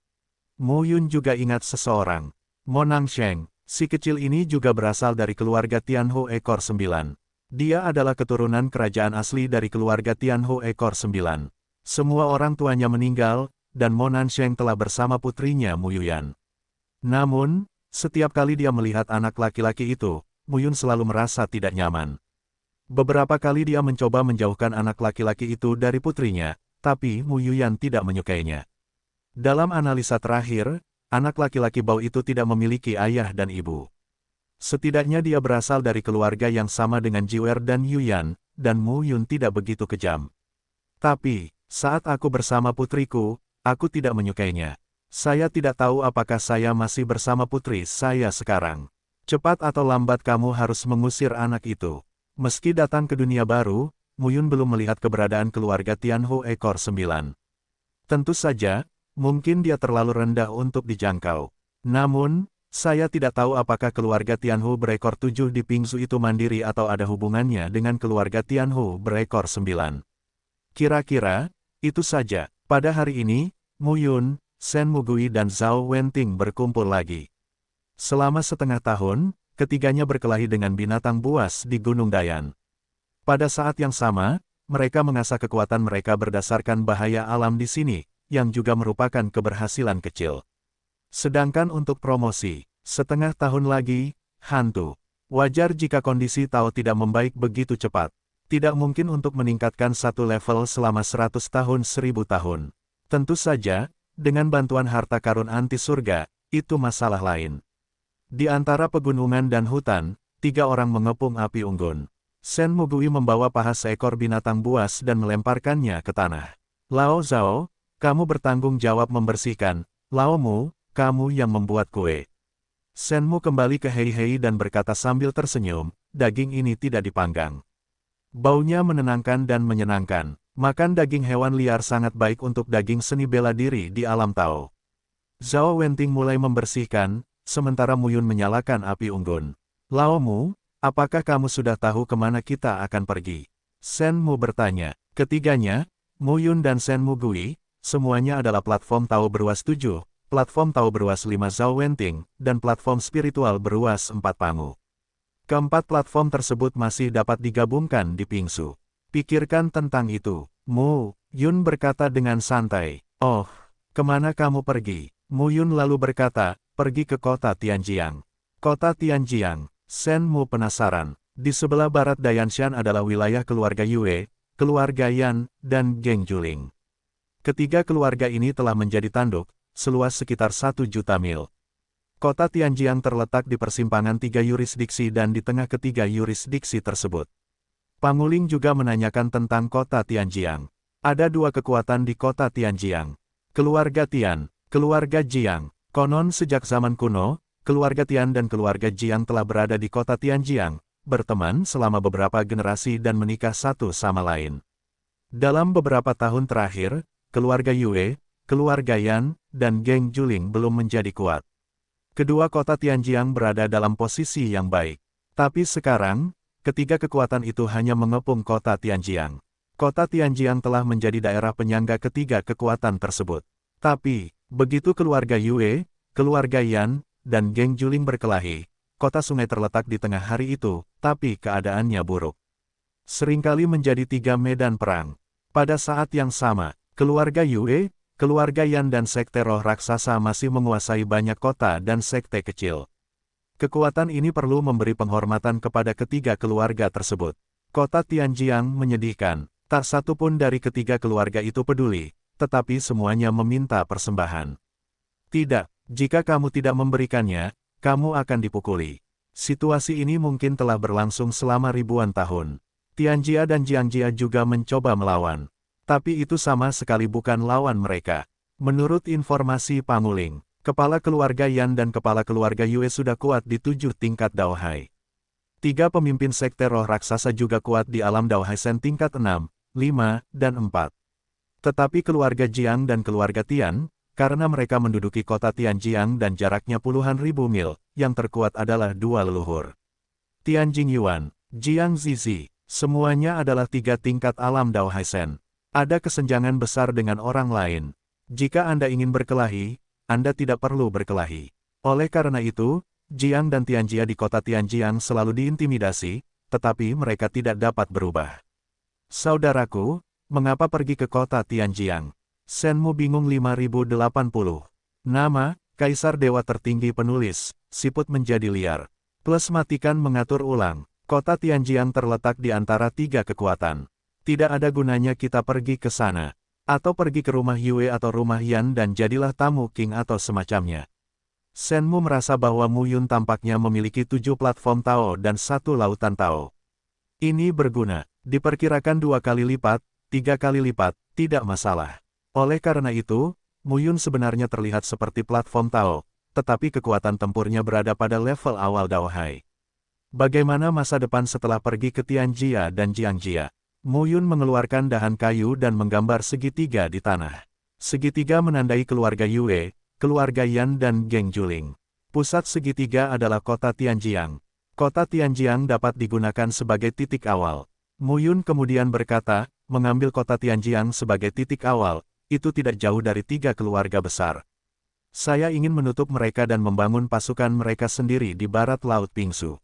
Mu Yun juga ingat seseorang. Monang Sheng, si kecil ini juga berasal dari keluarga Tianhu ekor 9. Dia adalah keturunan kerajaan asli dari keluarga Tianhu ekor 9. Semua orang tuanya meninggal, dan Mo Nansheng telah bersama putrinya Mu Yuyan. Namun, setiap kali dia melihat anak laki-laki itu, Mu Yun selalu merasa tidak nyaman. Beberapa kali dia mencoba menjauhkan anak laki-laki itu dari putrinya, tapi Mu Yuyan tidak menyukainya. Dalam analisa terakhir, anak laki-laki Bao itu tidak memiliki ayah dan ibu. Setidaknya dia berasal dari keluarga yang sama dengan Jiwer dan Yuyan, dan Mu Yun tidak begitu kejam. Tapi, saat aku bersama putriku, aku tidak menyukainya. Saya tidak tahu apakah saya masih bersama putri saya sekarang. Cepat atau lambat kamu harus mengusir anak itu. Meski datang ke dunia baru, Mu Yun belum melihat keberadaan keluarga Tianhu ekor 9. Tentu saja, mungkin dia terlalu rendah untuk dijangkau. Namun, saya tidak tahu apakah keluarga Tianhu berekor 7 di Pingzu itu mandiri atau ada hubungannya dengan keluarga Tianhu berekor 9. Kira-kira, itu saja. Pada hari ini, Mu Yun, Shen Mugui dan Zhao Wenting berkumpul lagi. Selama setengah tahun, ketiganya berkelahi dengan binatang buas di Gunung Dayan. Pada saat yang sama, mereka mengasah kekuatan mereka berdasarkan bahaya alam di sini, yang juga merupakan keberhasilan kecil. Sedangkan untuk promosi, setengah tahun lagi, hantu. Wajar jika kondisi Tao tidak membaik begitu cepat. Tidak mungkin untuk meningkatkan satu level selama 100 tahun 1000 tahun. Tentu saja, dengan bantuan harta karun anti surga, itu masalah lain. Di antara pegunungan dan hutan, 3 orang mengepung api unggun. Shen Mugui membawa paha seekor binatang buas dan melemparkannya ke tanah. Lao Zhao, kamu bertanggung jawab membersihkan. Lao Mu, kamu yang membuat kue. Shen Mu kembali ke Hei Hei dan berkata sambil tersenyum, daging ini tidak dipanggang. Baunya menenangkan dan menyenangkan. Makan daging hewan liar sangat baik untuk daging seni bela diri di alam Tao. Zhao Wenting mulai membersihkan, sementara Mu Yun menyalakan api unggun. Lao Mu, apakah kamu sudah tahu kemana kita akan pergi? Shen Mu bertanya. Ketiganya, Mu Yun dan Shen Mugui, semuanya adalah platform Tao beruas 7, platform Tao beruas 5 Zhao Wenting, dan platform spiritual beruas 4 Pangu. Keempat platform tersebut masih dapat digabungkan di Pingzu. Pikirkan tentang itu. Mu Yun berkata dengan santai. Oh, kemana kamu pergi? Mu Yun lalu berkata, pergi ke kota Tianjiang. Kota Tianjiang, Shen Mu penasaran. Di sebelah barat Dayanshan adalah wilayah keluarga Yue, keluarga Yan, dan geng Juling. Ketiga keluarga ini telah menjadi tanduk, seluas sekitar 1 juta mil. Kota Tianjiang terletak di persimpangan 3 yurisdiksi dan di tengah ketiga yurisdiksi tersebut. Panguling juga menanyakan tentang kota Tianjiang. Ada 2 kekuatan di kota Tianjiang. Keluarga Tian, keluarga Jiang. Konon sejak zaman kuno, keluarga Tian dan keluarga Jiang telah berada di kota Tianjiang, berteman selama beberapa generasi dan menikah satu sama lain. Dalam beberapa tahun terakhir, keluarga Yue, keluarga Yan, dan geng Juling belum menjadi kuat. Kedua kota Tianjiang berada dalam posisi yang baik. Tapi sekarang, ketiga kekuatan itu hanya mengepung kota Tianjiang. Kota Tianjiang telah menjadi daerah penyangga ketiga kekuatan tersebut. Tapi, begitu keluarga Yue, keluarga Yan, dan geng Juling berkelahi, kota sungai terletak di tengah hari itu, tapi keadaannya buruk. Seringkali menjadi 3 medan perang. Pada saat yang sama, keluarga Yue, keluarga Yan dan sekte roh raksasa masih menguasai banyak kota dan sekte kecil. Kekuatan ini perlu memberi penghormatan kepada ketiga keluarga tersebut. Kota Tianjiang menyedihkan. Tak satu pun dari ketiga keluarga itu peduli, tetapi semuanya meminta persembahan. Tidak, jika kamu tidak memberikannya, kamu akan dipukuli. Situasi ini mungkin telah berlangsung selama ribuan tahun. Tianjia dan Jiangjia juga mencoba melawan. Tapi itu sama sekali bukan lawan mereka. Menurut informasi Panguling, kepala keluarga Yan dan kepala keluarga Yue sudah kuat di 7 tingkat Daohai. 3 pemimpin sekte roh raksasa juga kuat di alam Daohai Sen tingkat 6, 5, dan 4. Tetapi keluarga Jiang dan keluarga Tian, karena mereka menduduki kota Tianjiang dan jaraknya puluhan ribu mil, yang terkuat adalah 2 leluhur. Tian Jingyuan, Jiang Zizi, semuanya adalah 3 tingkat alam Daohai Sen. Ada kesenjangan besar dengan orang lain. Jika Anda ingin berkelahi, Anda tidak perlu berkelahi. Oleh karena itu, Jiang dan Tianjia di kota Tianjiang selalu diintimidasi, tetapi mereka tidak dapat berubah. Saudaraku, Mengapa pergi ke kota Tianjiang? Shenmu bingung. 5080. Nama, Kaisar Dewa Tertinggi Penulis, siput menjadi liar. Plus matikan mengatur ulang. Kota Tianjiang terletak di antara tiga kekuatan. Tidak ada gunanya kita pergi ke sana. Atau pergi ke rumah Yue atau rumah Yan dan jadilah tamu King atau semacamnya. Shenmu merasa bahwa Mu Yun tampaknya memiliki 7 platform Tao dan 1 lautan Tao. Ini berguna. Diperkirakan 2 kali lipat, 3 kali lipat, tidak masalah. Oleh karena itu, Mu Yun sebenarnya terlihat seperti platform Tao, tetapi kekuatan tempurnya berada pada level awal Daohai. Bagaimana masa depan setelah pergi ke Tianjia dan Jiangjia? Mu Yun mengeluarkan dahan kayu dan menggambar segitiga di tanah. Segitiga menandai keluarga Yue, keluarga Yan dan geng Juling. Pusat segitiga adalah kota Tianjiang. Kota Tianjiang dapat digunakan sebagai titik awal. Mu Yun kemudian berkata, mengambil kota Tianjiang sebagai titik awal, itu tidak jauh dari 3 keluarga besar. Saya ingin menutup mereka dan membangun pasukan mereka sendiri di barat Laut Pingsu.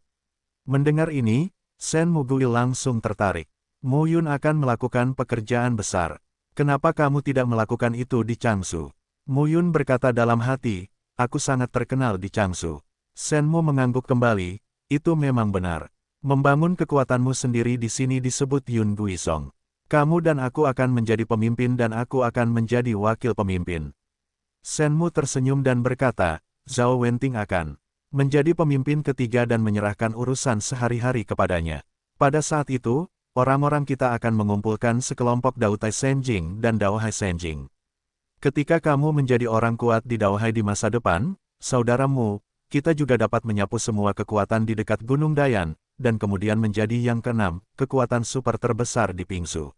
Mendengar ini, Shen Mugui langsung tertarik. Mu Yun akan melakukan pekerjaan besar. Kenapa kamu tidak melakukan itu di Changsu? Mu Yun berkata dalam hati, aku sangat terkenal di Changsu. Shenmu mengangguk kembali, itu memang benar. Membangun kekuatanmu sendiri di sini disebut Yun Guisong. Kamu dan aku akan menjadi pemimpin dan aku akan menjadi wakil pemimpin. Shenmu tersenyum dan berkata, Zhao Wenting akan menjadi pemimpin ketiga dan menyerahkan urusan sehari-hari kepadanya. Pada saat itu, orang-orang kita akan mengumpulkan sekelompok Daotai Senjing dan Daohai Senjing. Ketika kamu menjadi orang kuat di Daohai di masa depan, saudaramu, kita juga dapat menyapu semua kekuatan di dekat Gunung Dayan, dan kemudian menjadi yang keenam, kekuatan super terbesar di Pingsu.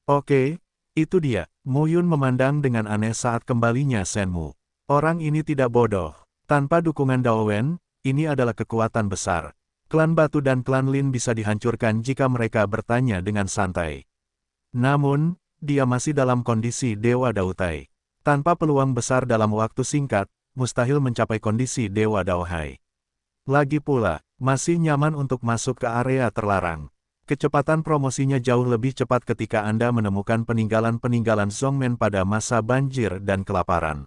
Oke, itu dia. Mu Yun memandang dengan aneh saat kembalinya Shenmu. Orang ini tidak bodoh. Tanpa dukungan Dao Wen, ini adalah kekuatan besar. Klan Batu dan klan Lin bisa dihancurkan jika mereka bertanya dengan santai. Namun, dia masih dalam kondisi Dewa Daotai. Tanpa peluang besar dalam waktu singkat, mustahil mencapai kondisi Dewa Daohai. Lagi pula, masih nyaman untuk masuk ke area terlarang. Kecepatan promosinya jauh lebih cepat ketika Anda menemukan peninggalan-peninggalan Zhongmen pada masa banjir dan kelaparan.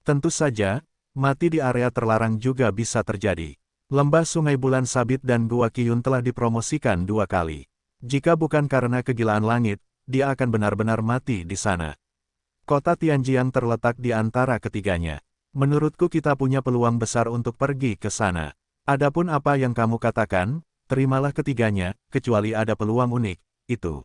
Tentu saja, mati di area terlarang juga bisa terjadi. Lembah Sungai Bulan Sabit dan Gua Qiyun telah dipromosikan 2 kali. Jika bukan karena kegilaan langit, dia akan benar-benar mati di sana. Kota Tianjiang terletak di antara ketiganya. Menurutku kita punya peluang besar untuk pergi ke sana. Adapun apa yang kamu katakan, terimalah ketiganya, kecuali ada peluang unik, itu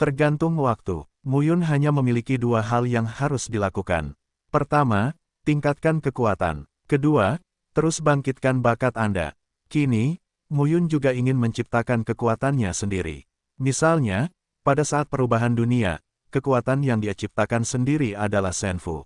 tergantung waktu. Mu Yun hanya memiliki 2 hal yang harus dilakukan. Pertama, tingkatkan kekuatan. Kedua, terus bangkitkan bakat Anda. Kini, Mu Yun juga ingin menciptakan kekuatannya sendiri. Misalnya, pada saat perubahan dunia, kekuatan yang dia ciptakan sendiri adalah Senfu.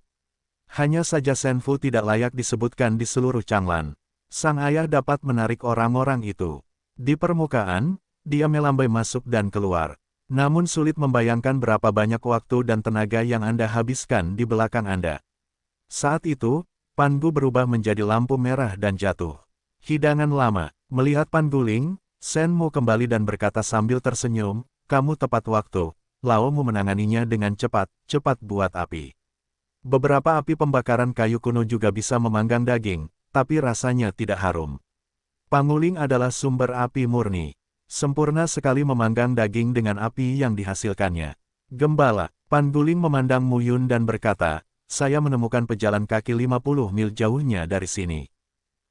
Hanya saja Senfu tidak layak disebutkan di seluruh Changlan. Sang ayah dapat menarik orang-orang itu. Di permukaan, dia melambai masuk dan keluar. Namun sulit membayangkan berapa banyak waktu dan tenaga yang Anda habiskan di belakang Anda. Saat itu, Pangu berubah menjadi lampu merah dan jatuh. Hidangan lama. Melihat Panguling, Shenmu kembali dan berkata sambil tersenyum, kamu tepat waktu. Laomu menanganinya dengan cepat, cepat buat api. Beberapa api pembakaran kayu kuno juga bisa memanggang daging, tapi rasanya tidak harum. Panguling adalah sumber api murni. Sempurna sekali memanggang daging dengan api yang dihasilkannya. Gembala, Panguling memandang Mu Yun dan berkata, saya menemukan pejalan kaki 50 mil jauhnya dari sini.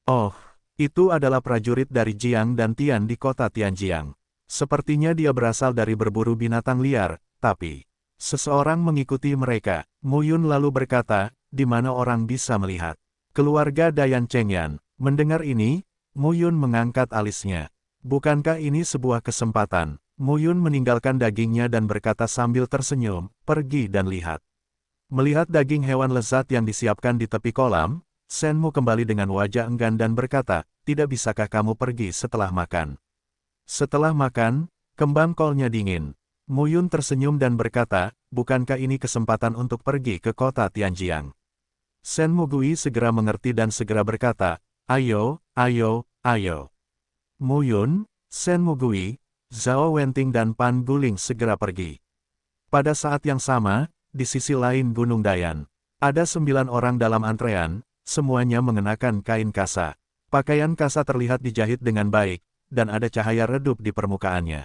Oh, itu adalah prajurit dari Jiang dan Tian di kota Tianjiang. Sepertinya dia berasal dari berburu binatang liar, tapi seseorang mengikuti mereka. Mu Yun lalu berkata, di mana orang bisa melihat. Keluarga Dayan Chengyan. Mendengar ini, Mu Yun mengangkat alisnya. Bukankah ini sebuah kesempatan? Mu Yun meninggalkan dagingnya dan berkata sambil tersenyum, pergi dan lihat. Melihat daging hewan lezat yang disiapkan di tepi kolam, Shenmu kembali dengan wajah enggan dan berkata, tidak bisakah kamu pergi setelah makan? Setelah makan, kembang kolnya dingin. Mu Yun tersenyum dan berkata, bukankah ini kesempatan untuk pergi ke kota Tianjiang? Shenmu Gui segera mengerti dan segera berkata, ayo, ayo, ayo. Mu Yun, Shenmu Gui, Zhao Wenting dan Pan Guling segera pergi. Pada saat yang sama, di sisi lain Gunung Dayan, ada 9 orang dalam antrean, semuanya mengenakan kain kasa. Pakaian kasa terlihat dijahit dengan baik, dan ada cahaya redup di permukaannya.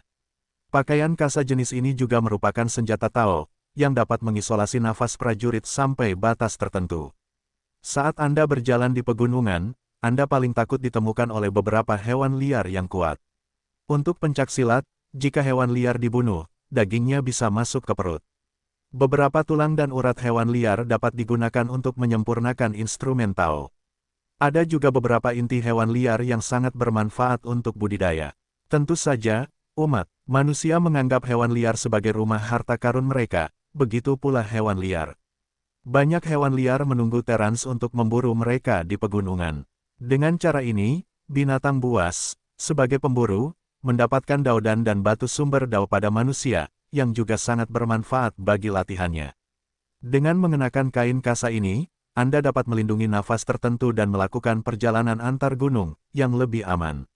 Pakaian kasa jenis ini juga merupakan senjata Tao, yang dapat mengisolasi nafas prajurit sampai batas tertentu. Saat Anda berjalan di pegunungan, Anda paling takut ditemukan oleh beberapa hewan liar yang kuat. Untuk pencaksilat, jika hewan liar dibunuh, dagingnya bisa masuk ke perut. Beberapa tulang dan urat hewan liar dapat digunakan untuk menyempurnakan instrumen Tao. Ada juga beberapa inti hewan liar yang sangat bermanfaat untuk budidaya. Tentu saja, umat manusia menganggap hewan liar sebagai rumah harta karun mereka, begitu pula hewan liar. Banyak hewan liar menunggu Terans untuk memburu mereka di pegunungan. Dengan cara ini, binatang buas, sebagai pemburu, mendapatkan daudan dan batu sumber dao pada manusia, yang juga sangat bermanfaat bagi latihannya. Dengan mengenakan kain kasa ini, Anda dapat melindungi nafas tertentu dan melakukan perjalanan antar gunung, yang lebih aman.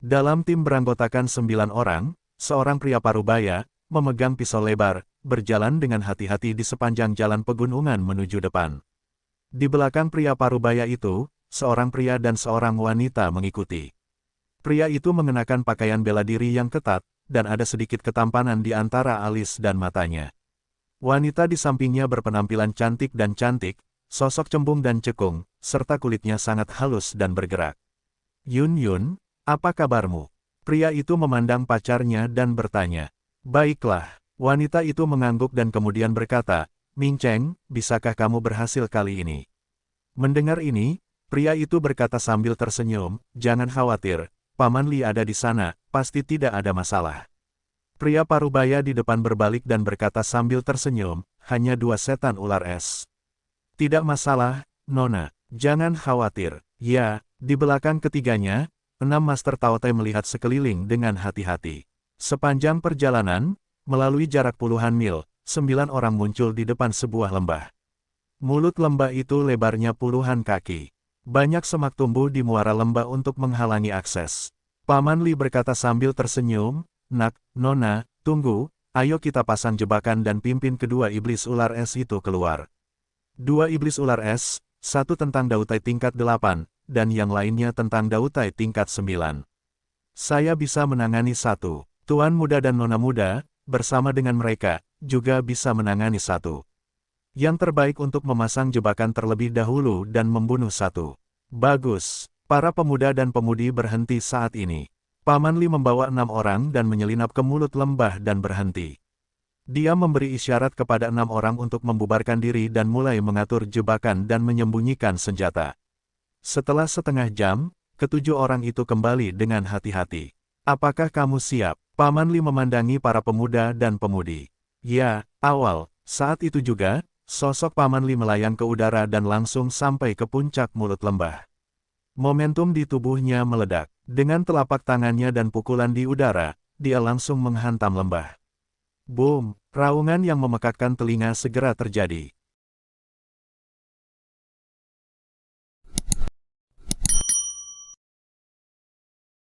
Dalam tim beranggotakan 9 orang, seorang pria parubaya, memegang pisau lebar, berjalan dengan hati-hati di sepanjang jalan pegunungan menuju depan. Di belakang pria parubaya itu, seorang pria dan seorang wanita mengikuti. Pria itu mengenakan pakaian bela diri yang ketat, dan ada sedikit ketampanan di antara alis dan matanya. Wanita di sampingnya berpenampilan cantik dan cantik, sosok cembung dan cekung, serta kulitnya sangat halus dan bergerak. Yun Yun, apa kabarmu? Pria itu memandang pacarnya dan bertanya. Baiklah. Wanita itu mengangguk dan kemudian berkata, Ming Cheng, bisakah kamu berhasil kali ini? Mendengar ini, pria itu berkata sambil tersenyum, jangan khawatir, Paman Li ada di sana, pasti tidak ada masalah. Pria parubaya di depan berbalik dan berkata sambil tersenyum, hanya 2 setan ular es. Tidak masalah, Nona, jangan khawatir. Ya, di belakang ketiganya, 6 Master Tao Te melihat sekeliling dengan hati-hati. Sepanjang perjalanan, melalui jarak puluhan mil, 9 orang muncul di depan sebuah lembah. Mulut lembah itu lebarnya puluhan kaki. Banyak semak tumbuh di muara lembah untuk menghalangi akses. Paman Li berkata sambil tersenyum, Nak, Nona, tunggu, ayo kita pasang jebakan dan pimpin kedua iblis ular es itu keluar. 2 iblis ular es, satu tentang Dautai tingkat 8, dan yang lainnya tentang Dautai tingkat 9. Saya bisa menangani satu. Tuan muda dan Nona muda, bersama dengan mereka, juga bisa menangani satu. Yang terbaik untuk memasang jebakan terlebih dahulu dan membunuh satu. Bagus. Para pemuda dan pemudi berhenti saat ini. Paman Li membawa 6 orang dan menyelinap ke mulut lembah dan berhenti. Dia memberi isyarat kepada 6 orang untuk membubarkan diri dan mulai mengatur jebakan dan menyembunyikan senjata. Setelah setengah jam, ke-7 orang itu kembali dengan hati-hati. Apakah kamu siap? Paman Li memandangi para pemuda dan pemudi. Ya, awal. Saat itu juga, sosok Paman Li melayang ke udara dan langsung sampai ke puncak mulut lembah. Momentum di tubuhnya meledak. Dengan telapak tangannya dan pukulan di udara, dia langsung menghantam lembah. Boom! Raungan yang memekakkan telinga segera terjadi.